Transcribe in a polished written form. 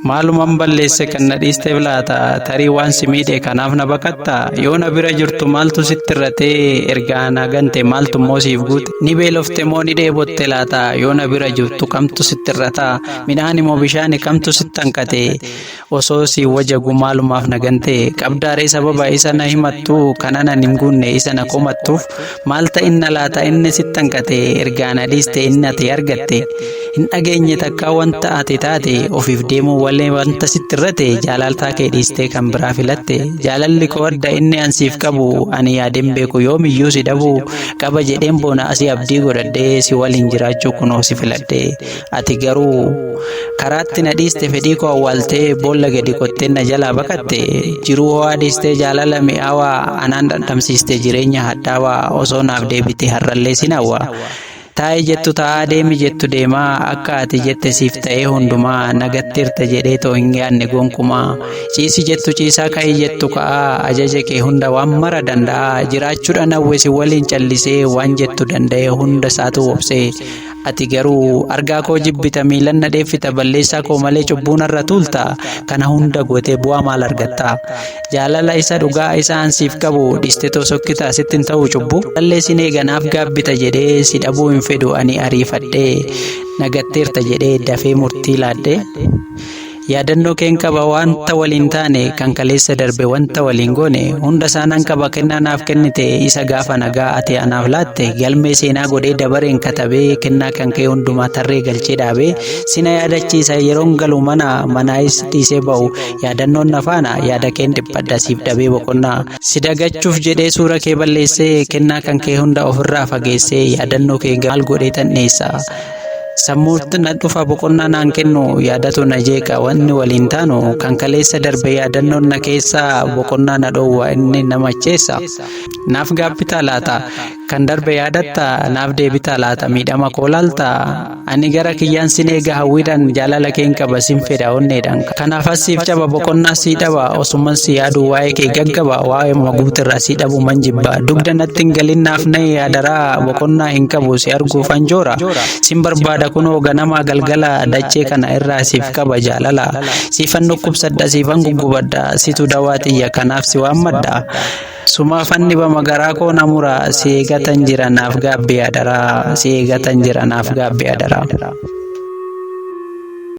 maalumaan balleesse kan na dhiiste bilaata tarii waan si miidhe kanaaf na baqatta yoo na bira jirtu maaltu sitti irratee ergaa na gante maaltu immoo siif guute ni beelofte moo ni dheebotte laata yoo na bira jirtu kamtu sitti irrata midhaan immoo bishaan kamtu sitti hanqate osoo si wajagu maalumaaf na gante qabdaaree sababa isa na himattu kana nan hin guunne isa na komattuuf maal ta'inna laata inni sitti hanqate ergaa na dhiiste inni ati argatte hin dhageenye takka wanta ati taate ofiif deemuu wallee wanta sitti irrate jaalaltaa kee dhiiste kan biraa filatte jaalalli koo adda inni ansiif qabu ani yaadeen beeku yoomiyyuu si dhabu qaba jedheen boona asii abdii godhadhee si waliin jiraachuu kunoo si filadhee ati garuu karaatti na dhiiste fedhii koo awwaaltee boolla gadi qottee na jalaa baqatte jiruu ho'aa dhiiste jaalala mi'aawaa anaan dhandhamsiiste jireenya hadhaawaa osoo naaf deebite har'allee sin hawwa taa'ee jettu taa'aa deemi jettu deemaa akka ati jette siif ta'ee hundumaa nagatteerta jedhee too hin yaadne gonkumaa ciisi jettu ciisaa ka'ii jettu ka'aa ajaja kee hunda waan mara danda'a jiraachuudhaan hawwe si waliin callisee waan jettu danda'e hunda isaatu obsee ati garuu argaa koo jibbita miilan na dheeffita balleessaa koo malee cubbuu narra tuulta kana hunda gootee bu'aa maal argatta jaalala isa dhugaa isa ansiif qabu dhiiste too sokkita sittin ta'u cubbuu balleessin eeganaaf gaabbita jedhee si dhabuu hin fedhu ani ariifadhee nagatteerta jedhee dafee murtii laadhee yaadannoo keen qaba wanta waliin taane kan kaleessa darbe wanta waliin goone hunda isaanan qaba kennaa naaf kennite isa gaafa nagaa ati anaaf laatte galmee seenaa godhee dabareen katabee kennaa kan kee hundumaa tarree galchee dhaabee sina yaadachiisa yeroon galu manaayis dhiisee ba'u yaadannoon nafaana yaada keen dhiphadha siif dhabee boqonnaa si dagachuuf jedhee suura kee balleessee kennaa kan kee hunda ofirraa fageessee yaadannoo kee maal godhee tanneessa sammuutti na dhufa boqonnaa naan kennu yaadatu na jeeqa wanni waliin taanu kan kaleessa darbe yaadannoon na keessa boqonnaa na dhoowwa inni nama cheessa naaf gaabbitaa laata kan darbe yaadatta naaf deebitaa laata miidhama koo laalta ani gara kiyyaan sin eega hawwiidhaan jaalala keen qaba sin fedha onneedhaan kanaaf asiif caba boqonnaa sii dhaba osuman si yaadu waa'ee kee gaggaba waa'ee maguutirraa sii dhabu man jibba dugda natti hin galinnaaf na yaadaraa boqonnaa hin qabu si arguuf anjoora sin barbaada kunoo ganama galgala dachee kana irraa siif qaba jaalala siifan dhukkubsadha siifan guggubadha situ dawaa xiyya kanaaf si waammadha sumaafan dhibama garaa koo namura si eegatan jira naaf gaabbe adaraa si eegatan jira naaf gaabbe adaraa